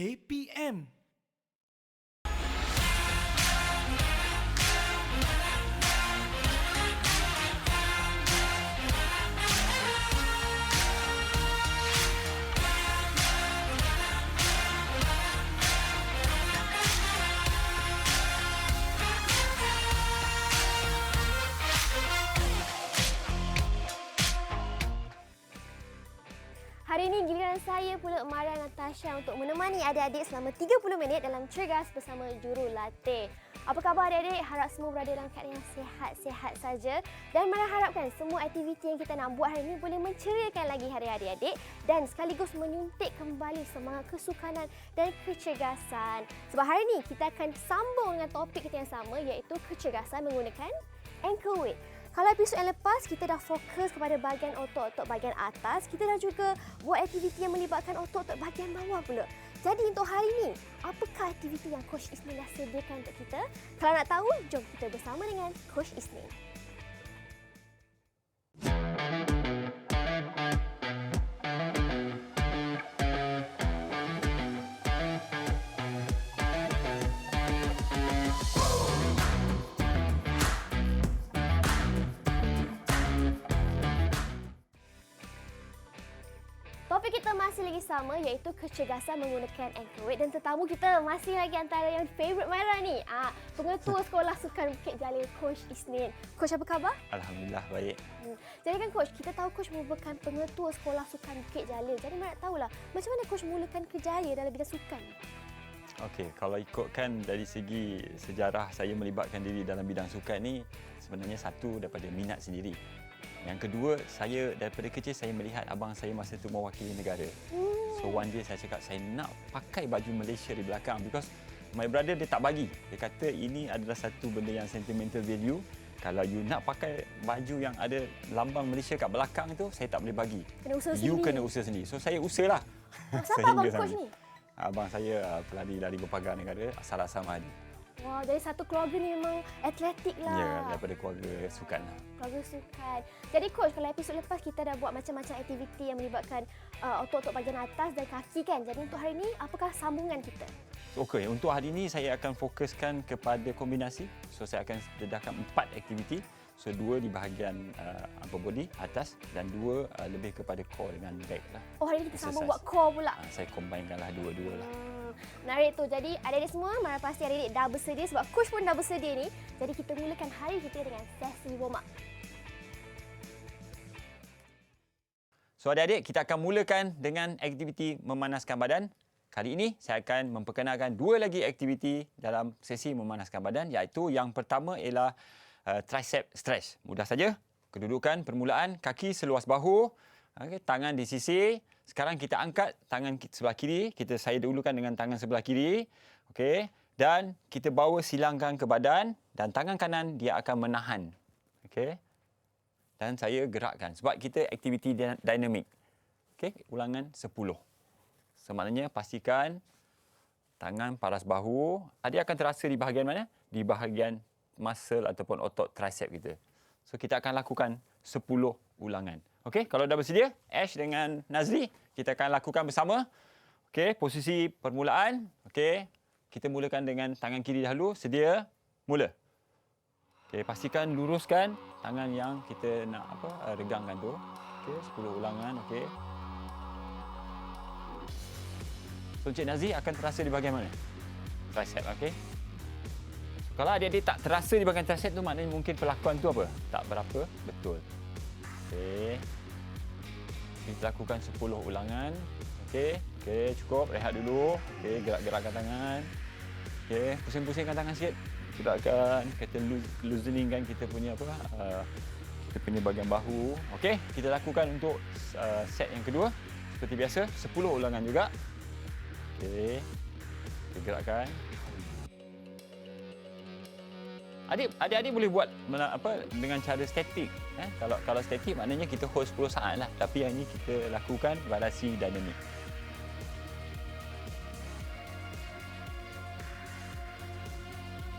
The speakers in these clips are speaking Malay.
KPM. Hari ini giliran saya pula Maria Natasha untuk menemani adik-adik selama 30 minit dalam Cergas bersama Jurulatih. Apa khabar adik-adik? Harap semua berada dalam keadaan yang sihat-sihat saja. Dan Maria harapkan semua aktiviti yang kita nak buat hari ini boleh menceriakan lagi hari adik-adik dan sekaligus menyuntik kembali semangat kesukanan dan kecergasan. Sebab hari ini kita akan sambung dengan topik kita yang sama iaitu kecergasan menggunakan ankle weight. Kalau episod yang lepas, kita dah fokus kepada bahagian otot-otot bahagian atas. Kita dah juga buat aktiviti yang melibatkan otot-otot bahagian bawah pula. Jadi untuk hari ini, apakah aktiviti yang Coach Isnin dah sediakan untuk kita? Kalau nak tahu, jom kita bersama dengan Coach Isnin. Topik kita masih lagi sama iaitu kecergasan menggunakan ankle weight dan tetamu kita masih lagi antara yang favourite Maira ni. Pengetua Sekolah Sukan Bukit Jalil, Coach Isnin. Coach, apa khabar? Alhamdulillah, baik. Jadi kan Coach, kita tahu Coach merupakan pengetua Sekolah Sukan Bukit Jalil. Jadi Maira nak tahulah, macam mana Coach mulakan kerjaya dalam bidang sukan? Okey, kalau ikutkan dari segi sejarah saya melibatkan diri dalam bidang sukan ni, sebenarnya satu daripada minat sendiri. Yang kedua, saya daripada kecil saya melihat abang saya masa itu mewakili negara. So one day saya cakap saya nak pakai baju Malaysia di belakang because my brother dia tak bagi. Dia kata ini adalah satu benda yang sentimental value. Kalau you nak pakai baju yang ada lambang Malaysia kat belakang tu, saya tak boleh bagi. Kena usaha you sendiri. kena usaha sendiri. So saya usahalah. Siapa abang Coach ni? Abang saya pelari lari berpagar negara asal Mahdi. Wah, dari satu keluarga ni memang atletik lah. Ya, daripada keluarga sukan. Keluarga sukan. Jadi Coach, kalau episod lepas kita dah buat macam-macam aktiviti yang melibatkan otot-otot bahagian atas dan kaki kan. Jadi untuk hari ini, apakah sambungan kita? Okey, untuk hari ini saya akan fokuskan kepada kombinasi. So saya akan dedahkan 4 aktiviti. So 2 di bahagian upper body atas dan 2 lebih kepada core dengan back lah. Oh, hari ini kita sambung Exercise. buat core pula. Saya combine-kanlah dua-dua lah. Menarik tu. Jadi adik-adik semua, Mara pasti adik-adik dah bersedia sebab Coach pun dah bersedia ni. Jadi kita mulakan hari kita dengan sesi warm up. So adik-adik, kita akan mulakan dengan aktiviti memanaskan badan. Kali ini saya akan memperkenalkan 2 lagi aktiviti dalam sesi memanaskan badan iaitu yang pertama ialah tricep stretch. Mudah saja. Kedudukan permulaan kaki seluas bahu, okay, tangan di sisi. Sekarang kita angkat tangan sebelah kiri. Saya dahulukan dengan tangan sebelah kiri. Okey, dan kita bawa silangkan ke badan dan tangan kanan dia akan menahan. Okey. Dan saya gerakkan sebab kita aktiviti dinamik. Okey, ulangan 10. Semaknanya pastikan tangan paras bahu. Dia akan terasa di bahagian mana? Di bahagian muscle ataupun otot tricep kita. So kita akan lakukan 10 ulangan. Okey, kalau dah bersedia, Ash dengan Nazri, kita akan lakukan bersama. Okey, posisi permulaan. Okey, kita mulakan dengan tangan kiri dahulu. Sedia, mula. Okey, pastikan luruskan tangan yang kita nak regangkan tu. Okey, 10 ulangan. Okey. So Encik Nazri akan terasa di bahagian mana? Tricep, okey. Kalau adik-adik tak terasa di bahagian tricep tu, maknanya mungkin pelakon tu apa? Tak berapa betul. Okey. Kita lakukan 10 ulangan. Okey. Okey, cukup. Rehat dulu. Okey, gerak-gerakkan tangan. Okey, pusing-pusingkan tangan sikit. Gerakkan, kita looseningkan kita punya kita punya bahagian bahu. Okey, kita lakukan untuk set yang kedua. Seperti biasa, 10 ulangan juga. Okey. Kita gerakkan. Adik-adik boleh buat dengan cara statik. Kalau statik maknanya kita hold 10 saat lah. Tapi yang ini kita lakukan variasi dinamik.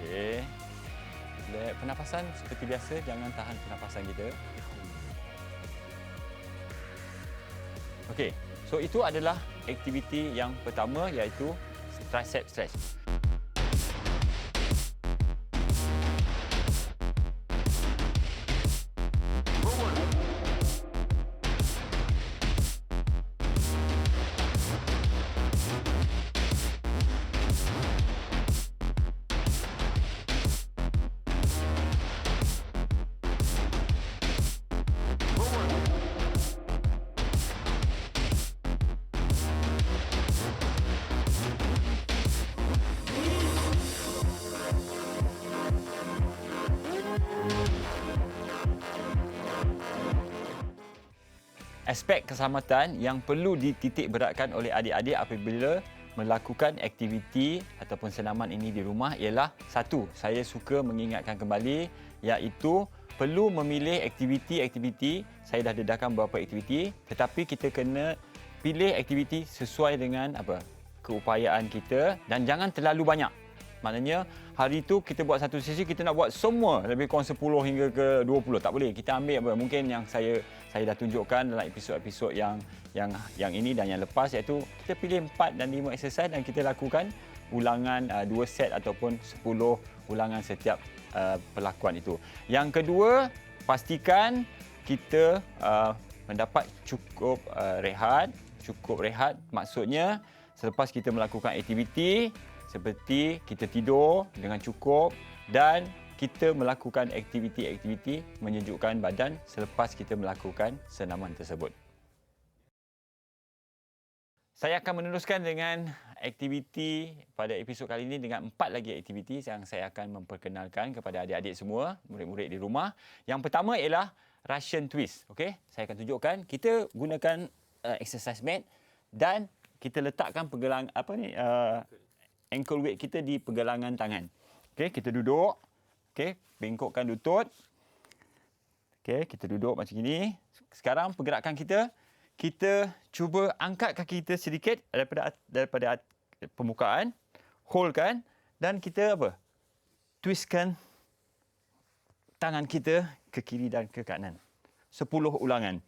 Okey. Pernafasan seperti biasa, jangan tahan pernafasan kita. Okey. So itu adalah aktiviti yang pertama iaitu tricep stretch. Aspek keselamatan yang perlu dititik beratkan oleh adik-adik apabila melakukan aktiviti ataupun senaman ini di rumah ialah satu, saya suka mengingatkan kembali iaitu perlu memilih aktiviti-aktiviti. Saya dah dedahkan beberapa aktiviti, tetapi kita kena pilih aktiviti sesuai dengan keupayaan kita dan jangan terlalu banyak. Maknanya hari itu kita buat satu sesi, kita nak buat semua lebih kurang 10 hingga ke 20. Tak boleh. Kita ambil mungkin yang saya dah tunjukkan dalam episod-episod yang ini dan yang lepas, iaitu kita pilih 4 dan 5 exercise dan kita lakukan ulangan 2 set ataupun 10 ulangan setiap perlakuan itu. Yang kedua, pastikan kita mendapat cukup rehat. Cukup rehat maksudnya selepas kita melakukan aktiviti seperti kita tidur dengan cukup dan kita melakukan aktiviti-aktiviti menyejukkan badan selepas kita melakukan senaman tersebut. Saya akan meneruskan dengan aktiviti pada episod kali ini dengan 4 lagi aktiviti yang saya akan memperkenalkan kepada adik-adik semua, murid-murid di rumah. Yang pertama ialah Russian twist. Okey, saya akan tunjukkan. Kita gunakan exercise mat dan kita letakkan ankle weight kita di pergelangan tangan. Okey, kita duduk. Okey, bengkokkan lutut. Okey, kita duduk macam ini. Sekarang pergerakan kita cuba angkat kaki kita sedikit daripada permukaan, holdkan dan kita twistkan tangan kita ke kiri dan ke kanan. 10 ulangan.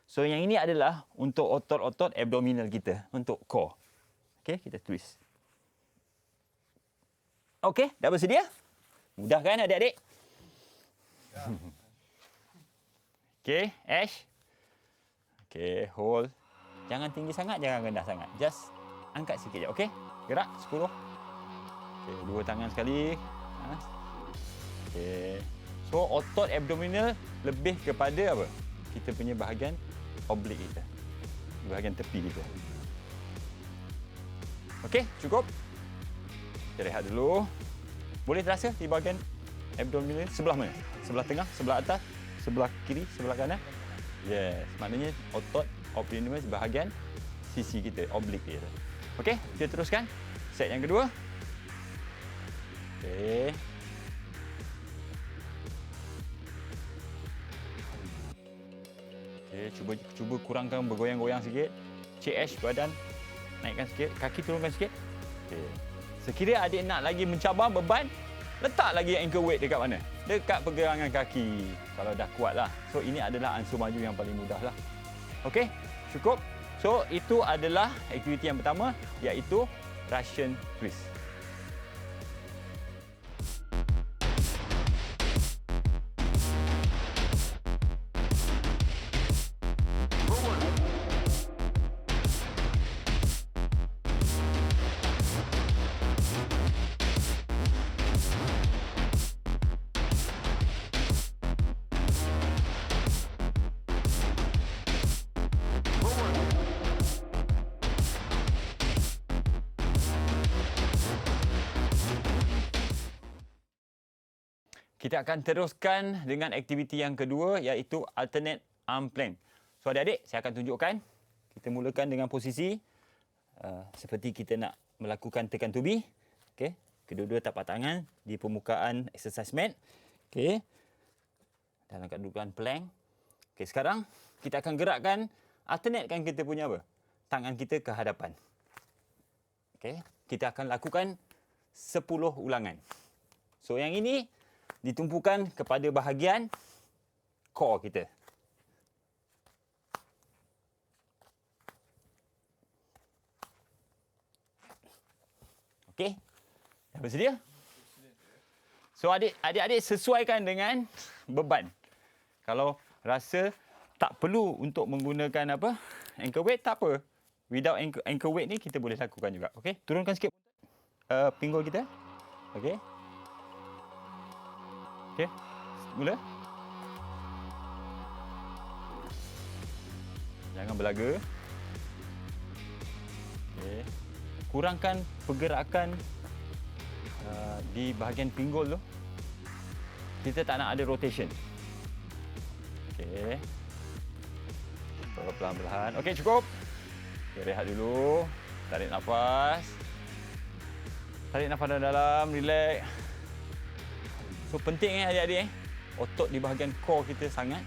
So yang ini adalah untuk otot-otot abdominal kita, untuk core. Okey, kita twist. Okey, dah bersedia? Mudah kan adik-adik? Ya. Okey, Ash. Okey, hold. Jangan tinggi sangat, jangan rendah sangat. Just angkat sikit je, okey? Gerak 10. Okey, 2 tangan sekali. Okey. So, otot abdominal lebih kepada kita punya bahagian oblique kita. Bahagian tepi kita. Okey, cukup. Kita rehat dulu. Boleh terasa di bahagian abdominal sebelah mana? Sebelah tengah, sebelah atas, sebelah kiri, sebelah kanan? Yes, maknanya otot abdominal bahagian sisi kita, oblique kita. Okey, kita teruskan. Set yang kedua. Okey. Okey, cuba kurangkan bergoyang-goyang sikit. CH badan naikkan sikit, kaki turunkan sikit. Okey. Sekiranya adik nak lagi mencabar beban, letak lagi ankle weight dekat mana? Dekat pergelangan kaki. Kalau dah kuat lah. So, ini adalah ansur maju yang paling mudah lah. Okey, cukup. So, itu adalah aktiviti yang pertama, iaitu Russian twist. Kita akan teruskan dengan aktiviti yang kedua, iaitu alternate arm plank. So adik-adik, saya akan tunjukkan. Kita mulakan dengan posisi seperti kita nak melakukan tekan tubi. Okey, kedua-dua tapak tangan di permukaan exercise mat. Okey, dalam kedudukan plank. Okey, sekarang kita akan gerakkan, alternatekan kita punya tangan kita ke hadapan. Okey, kita akan lakukan 10 ulangan. So yang ini ditumpukan kepada bahagian core kita. Okey? Dah bersedia? So adik-adik sesuaikan dengan beban. Kalau rasa tak perlu untuk menggunakan ankle weight, tak apa. Without ankle weight ni kita boleh lakukan juga. Okey? Turunkan sikit pinggul kita. Okey? Okey. Mula. Jangan berlaga. Okey. Kurangkan pergerakan di bahagian pinggul tu. Kita tak nak ada rotation. Okey. Perlahan-lahan. Okey, cukup. Okay, rehat dulu. Tarik nafas. Tarik nafas dalam, relax. So penting adik-adik otot di bahagian core kita sangat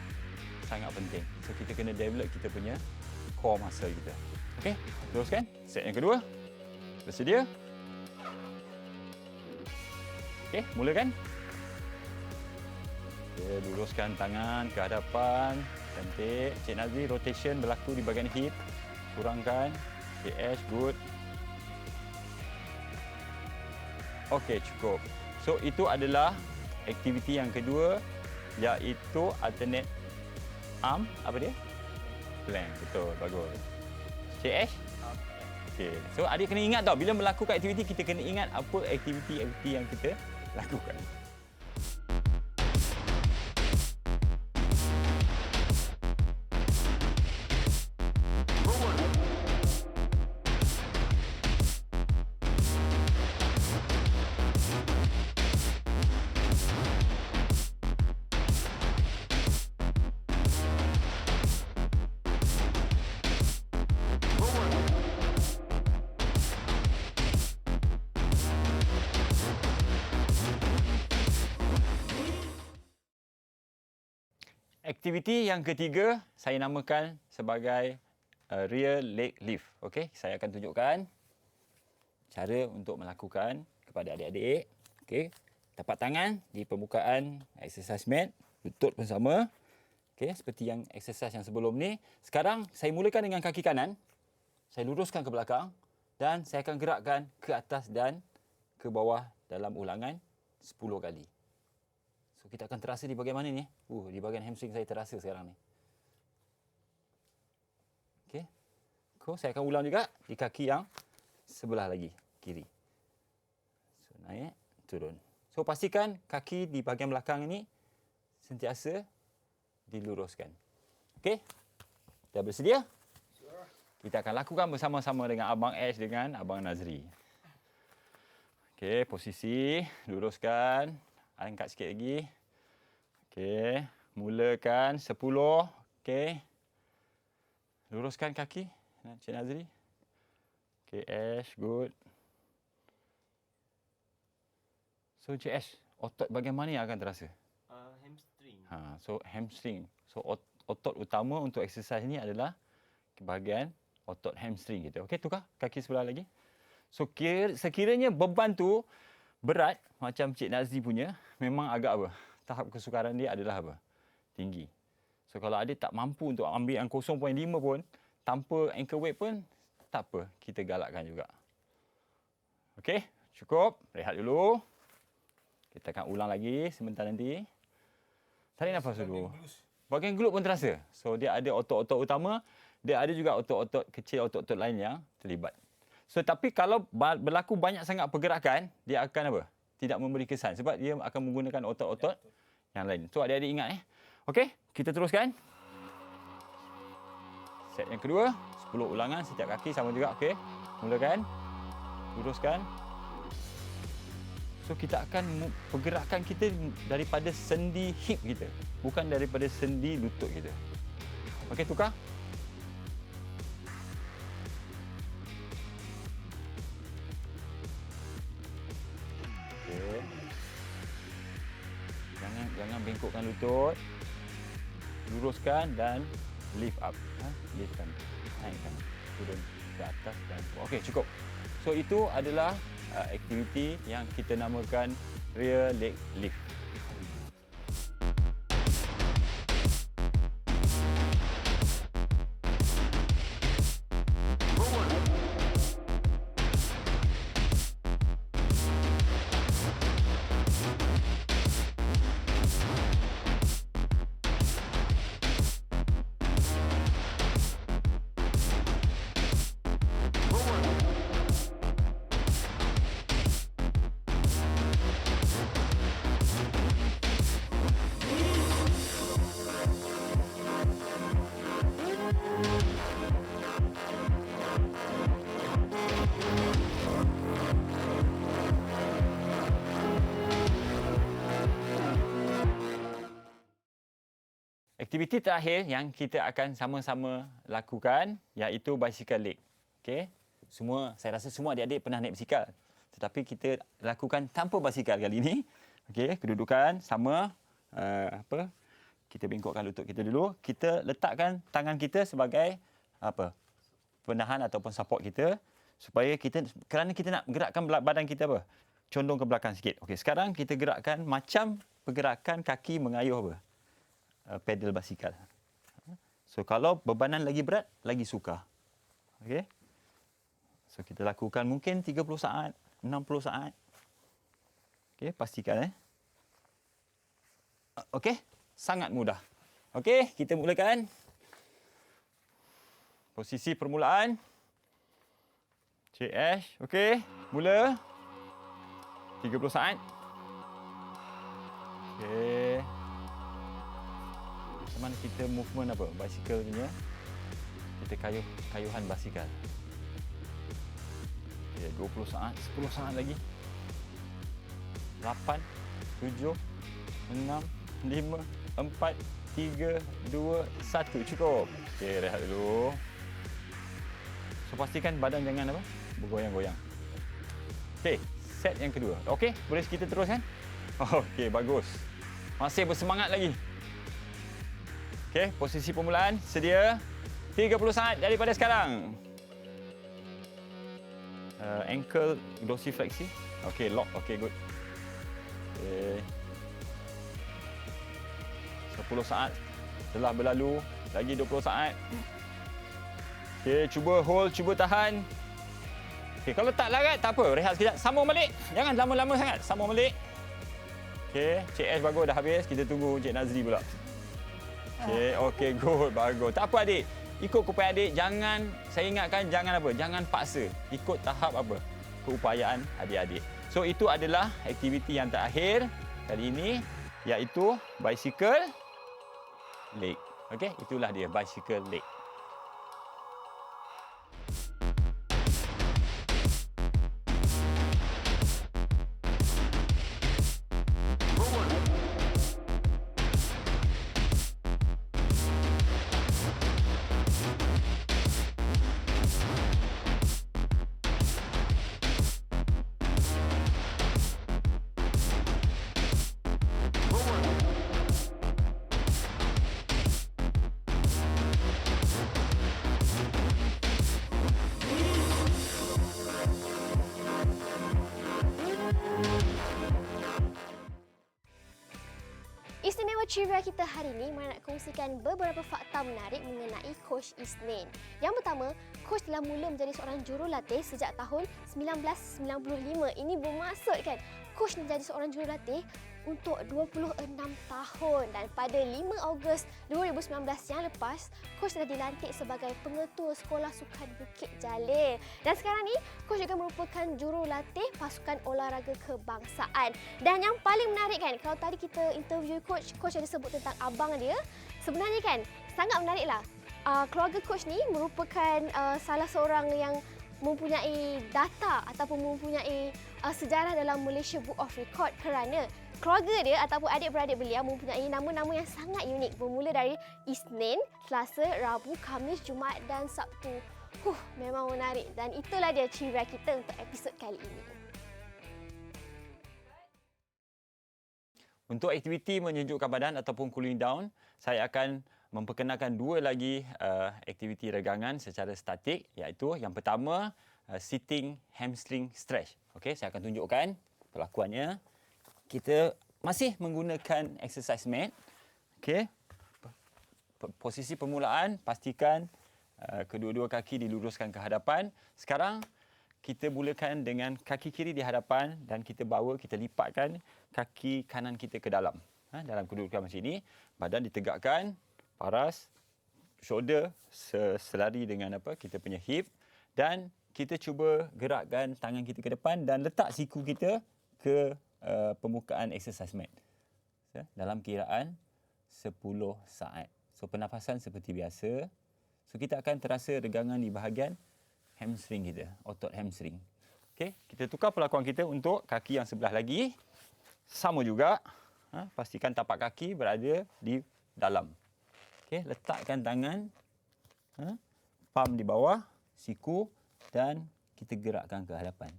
penting. So kita kena develop kita punya core muscle kita. Okey, teruskan. Set yang kedua. Bersedia? Okey, mulakan. Okey, luruskan tangan ke hadapan. Cantik. Cik Nazri, rotation berlaku di bahagian hip. Kurangkan. Okey, Ash, good. Okey, cukup. So itu adalah aktiviti yang kedua, iaitu alternate arm, apa dia? Plank, betul, bagus. Cik Ash? Okey. So adik kena ingat tau, bila melakukan aktiviti, kita kena ingat apa aktiviti yang kita lakukan. Aktiviti yang ketiga saya namakan sebagai rear leg lift. Okey, saya akan tunjukkan cara untuk melakukan kepada adik-adik. Okey, tapak tangan di permukaan exercise mat, lutut pun sama. Okey, seperti yang exercise yang sebelum ni. Sekarang saya mulakan dengan kaki kanan. Saya luruskan ke belakang dan saya akan gerakkan ke atas dan ke bawah dalam ulangan 10 kali. So, kita akan terasa di bahagian mana ni? Di bahagian hamstring saya terasa sekarang ni. Okey. Saya akan ulang juga di kaki yang sebelah lagi, kiri. So, naik, turun. So, pastikan kaki di bahagian belakang ini sentiasa diluruskan. Okey? Dah bersedia? Kita akan lakukan bersama-sama dengan Abang Ash dengan Abang Nazri. Okey, posisi, luruskan. Angkat sikit lagi. Okey, mulakan 10. Okey. Luruskan kaki, Cik Nazri. Okey, Ash, good. So, Cik Ash, otot bahagian mana yang akan terasa? Hamstring. So, hamstring. So, otot utama untuk exercise ni adalah bahagian otot hamstring kita. Okey, tukar kaki sebelah lagi. So, sekiranya beban tu berat macam Cik Nazri punya, memang agak tahap kesukaran dia adalah tinggi. So kalau adik tak mampu untuk ambil yang 0.5 pun, tanpa ankle weight pun, tak apa, kita galakkan juga. Okey, cukup. Rehat dulu. Kita akan ulang lagi sebentar nanti. Tarik nafas dulu. Bahagian glute pun terasa. So dia ada otot-otot utama, dia ada juga otot-otot kecil, otot-otot lain yang terlibat. So tapi kalau berlaku banyak sangat pergerakan, dia akan tidak memberi kesan sebab dia akan menggunakan otot-otot yang lain. So adik-adik ingat Okey, kita teruskan. Set yang kedua, 10 ulangan setiap kaki sama juga. Okey. Mulakan. Luruskan. So kita akan pergerakan kita daripada sendi hip kita, bukan daripada sendi lutut kita. Okey, tukar. Okey. Jangan bengkokkan lutut. Luruskan dan lift up. Liftkan. Naikkan. Turun ke atas dan okey, cukup. So itu adalah aktiviti yang kita namakan rear leg lift. Aktiviti terakhir yang kita akan sama-sama lakukan iaitu bicycle leg. Okey. Saya rasa semua adik-adik pernah naik basikal. Tetapi kita lakukan tanpa basikal kali ini. Okey, kedudukan sama kita bengkokkan lutut kita dulu. Kita letakkan tangan kita sebagai penahan ataupun support kita supaya kerana kita nak gerakkan badan kita condong ke belakang sikit. Okey, sekarang kita gerakkan macam pergerakan kaki mengayuh pedal basikal. So kalau bebanan lagi berat, lagi sukar. Okey. So kita lakukan mungkin 30 saat, 60 saat. Okey, pastikan Okey, sangat mudah. Okey, kita mulakan. Posisi permulaan. Cik Ash, okey, mula. 30 saat. Okey. Macam mana kita movement basikal punya? Kita kayuhan basikal. Okay, 20 saat, 10 saat lagi. 8, 7, 6, 5, 4, 3, 2, 1. Cukup. Okey, rehat dulu. So, pastikan badan jangan bergoyang-goyang. Okey, set yang kedua. Okey, boleh kita teruskan? Okey, bagus. Masih bersemangat lagi. Okey, posisi permulaan sedia 30 saat daripada sekarang. Ankle dorsifleksi. Okey, lock. Okey, good. Okey. 10 saat telah berlalu. Lagi 20 saat. Okey, cuba hold, cuba tahan. Okey, kalau tak larat, tak apa. Rehat sekejap. Sambung balik. Jangan lama-lama sangat. Sambung balik. Okey, Cik Ash bagus dah habis. Kita tunggu Cik Nazri pula. Okey, good. Bagus. Tak apa adik. Ikut keupayaan adik. Saya ingatkan jangan paksa. Ikut tahap keupayaan adik-adik. So, itu adalah aktiviti yang terakhir kali ini. Iaitu bicycle leg. Okey, itulah dia bicycle leg. Istimewa trivia kita hari ini, Maya nak kongsikan beberapa fakta menarik mengenai Coach Isnin. Yang pertama, Coach telah mula menjadi seorang jurulatih sejak tahun 1995. Ini bermaksud kan, Coach menjadi seorang jurulatih untuk 26 tahun dan pada 5 Ogos 2019 yang lepas, Coach telah dilantik sebagai pengetua Sekolah Sukan Bukit Jalil. Dan sekarang ni, Coach juga merupakan jurulatih pasukan olahraga kebangsaan. Dan yang paling menarik kan, kalau tadi kita interview Coach ada sebut tentang abang dia. Sebenarnya kan, sangat menariklah. Keluarga Coach ni merupakan salah seorang yang mempunyai data ataupun mempunyai sejarah dalam Malaysia Book of Record kerana keluarga dia ataupun adik-beradik beliau mempunyai nama-nama yang sangat unik bermula dari Isnin, Selasa, Rabu, Khamis, Jumaat dan Sabtu. Memang menarik dan itulah dia trivia kita untuk episod kali ini. Untuk aktiviti menyejukkan badan ataupun cooling down, saya akan memperkenalkan dua lagi aktiviti regangan secara statik, iaitu yang pertama sitting hamstring stretch. Okey, saya akan tunjukkan perlakuannya. Kita masih menggunakan exercise mat. Okey. Posisi permulaan, pastikan kedua-dua kaki diluruskan ke hadapan. Sekarang kita mulakan dengan kaki kiri di hadapan dan kita lipatkan kaki kanan kita ke dalam. Dalam kedudukan macam ini, badan ditegakkan, paras, shoulder selari dengan kita punya hip dan kita cuba gerakkan tangan kita ke depan dan letak siku kita ke permukaan exercise mat. Dalam kiraan 10 saat. So pernafasan seperti biasa. So kita akan terasa regangan di bahagian hamstring kita, otot hamstring. Okey, kita tukar perlakuan kita untuk kaki yang sebelah lagi. Sama juga. Pastikan tapak kaki berada di dalam. Okey, letakkan tangan, palm di bawah, siku dan kita gerakkan ke hadapan.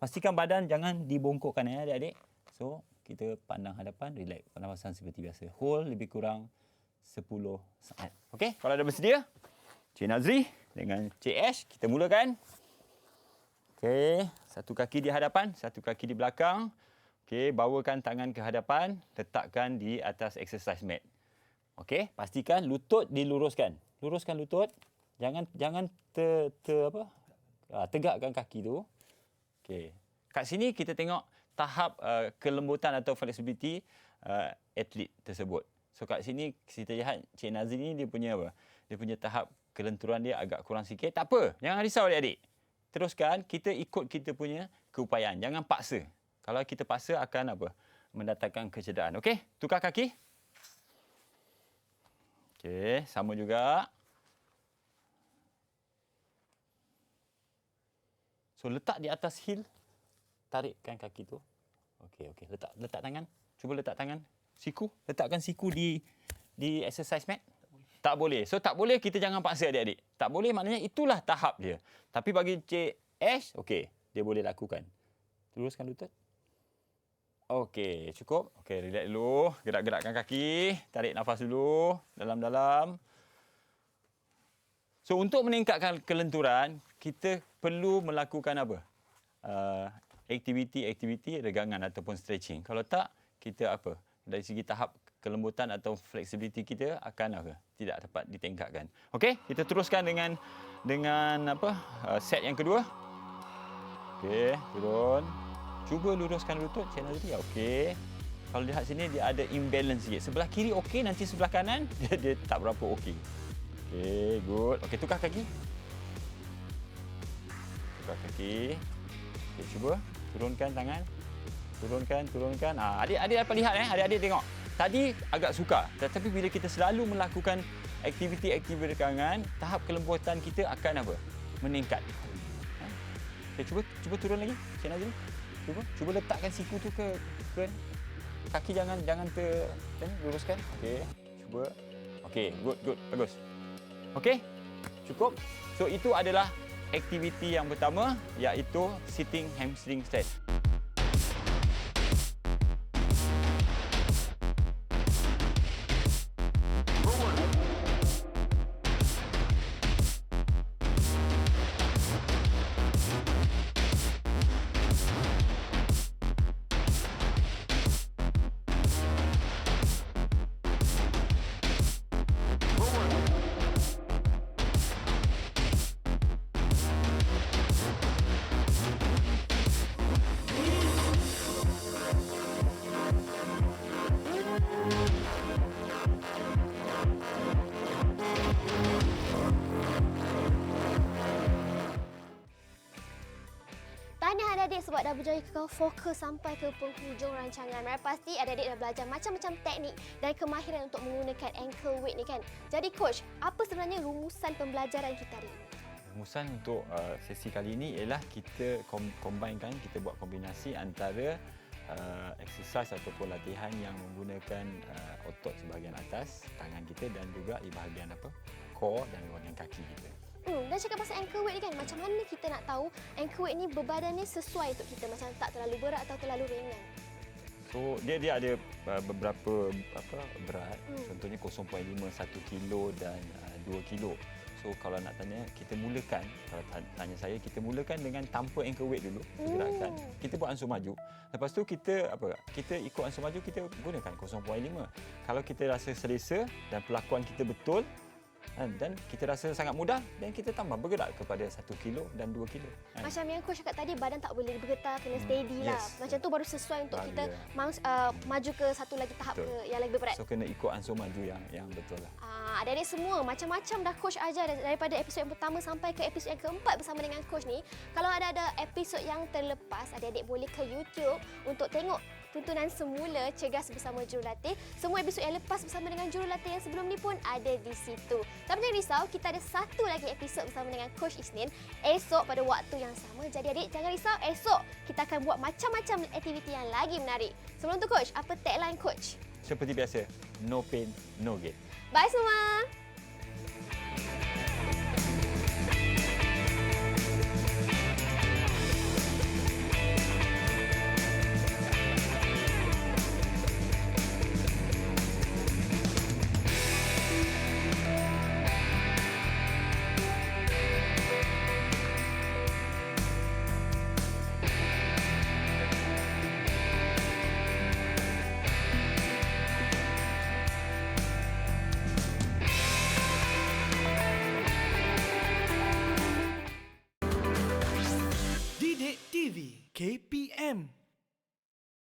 Pastikan badan jangan dibongkokkan adik-adik. So, kita pandang hadapan, relax. Pernafasan seperti biasa. Hold lebih kurang 10 saat. Okey, kalau dah bersedia, Cik Nazri dengan Cik Ash, kita mulakan. Okey, satu kaki di hadapan, satu kaki di belakang. Okey, bawakan tangan ke hadapan, letakkan di atas exercise mat. Okey, pastikan lutut diluruskan. Luruskan lutut. Jangan tegakkan kaki tu. Okey. Kat sini kita tengok tahap kelembutan atau flexibility atlet tersebut. So kat sini kita lihat Cik Nazri ni dia punya apa? Dia punya tahap kelenturan dia agak kurang sikit. Tak apa, jangan risau adik-adik. Teruskan, kita ikut kita punya keupayaan. Jangan paksa. Kalau kita paksa akan apa? Mendatangkan kecederaan. Okey, tukar kaki. Okey, sama juga. So letak di atas heel. Tarikkan kaki tu. Okey, letak tangan. Cuba letak tangan. Siku, letakkan siku di exercise mat. Tak boleh. So tak boleh, kita jangan paksa adik-adik. Tak boleh maknanya itulah tahap dia. Tapi bagi Cik Ash, okey, dia boleh lakukan. Teruskan lutut. Okey, cukup. Okey, relax dulu. Gerak-gerakkan kaki. Tarik nafas dulu. Dalam-dalam. So, untuk meningkatkan kelenturan, kita perlu melakukan apa? Aktiviti-aktiviti regangan ataupun stretching. Kalau tak, kita apa? Dari segi tahap kelembutan atau flexibility kita akan apa? Tidak dapat ditingkatkan. Okey, kita teruskan dengan apa? Set yang kedua. Okey, turun. Cuba luruskan lutut, Cik Nazri. Okey. Kalau lihat sini dia ada imbalance sikit. Sebelah kiri okey, nanti sebelah kanan dia tak berapa okey. Okey, good. Okey, tukar kaki. Tukar kaki. Okey, cuba turunkan tangan. Turunkan. Adik-adik dapat lihat adik-adik tengok. Tadi agak sukar, tetapi bila kita selalu melakukan aktiviti-aktiviti regangan, tahap kelembutan kita akan apa? Meningkat. Okey, cuba turun lagi, Cik Nazri. Cuba letakkan siku tu ke kaki, jangan luruskan. Okey, cuba. Okey, good, bagus. Okey, cukup. So itu adalah aktiviti yang pertama, iaitu sitting hamstring stretch. Tahniah adik-adik sebab dah berjaya kekal fokus sampai ke penghujung rancangan. Mereka pasti adik-adik dah belajar macam-macam teknik dan kemahiran untuk menggunakan ankle weight ni kan. Jadi coach, apa sebenarnya rumusan pembelajaran kita hari ini? Rumusan untuk sesi kali ini ialah kita combinekan, kita buat kombinasi antara exercise ataupun latihan yang menggunakan otot sebahagian atas tangan kita dan juga di bahagian core dan bahagian kaki kita. Dan cakap pasal ankle weight ni kan, macam mana kita nak tahu ankle weight ni bebadan ni sesuai untuk kita, macam tak terlalu berat atau terlalu ringan? So dia ada beberapa berat. Contohnya 0.5, 1 kilo dan 2 kilo. So kalau nak tanya, kita mulakan, kalau tanya saya, kita mulakan dengan tanpa ankle weight dulu, gerakan. Kita buat ansur maju. Lepas tu kita ikut ansur maju, kita gunakan 0.5. Kalau kita rasa selesa dan pelakuan kita betul, dan kita rasa sangat mudah, dan kita tambah bergerak kepada 1 kilo dan 2 kilo. Macam yang coach cakap tadi, badan tak boleh bergetar, kena steady lah. Macam tu baru sesuai untuk kita maju ke satu lagi tahap yang lagi berat. So kena ikut ansur maju yang betul lah. Adik-adik semua macam-macam dah coach ajar daripada episod yang pertama sampai ke episod yang keempat bersama dengan coach ni. Kalau ada episod yang terlepas, adik-adik boleh ke YouTube untuk tengok tuntunan semula Cergas Bersama Jurulatih. Semua episod yang lepas bersama dengan jurulatih yang sebelum ni pun ada di situ. Tapi jangan risau, kita ada satu lagi episod bersama dengan Coach Isnin esok pada waktu yang sama. Jadi adik, jangan risau, esok kita akan buat macam-macam aktiviti yang lagi menarik. Sebelum tu Coach, apa tagline Coach? Seperti biasa, no pain, no gain. Bye semua.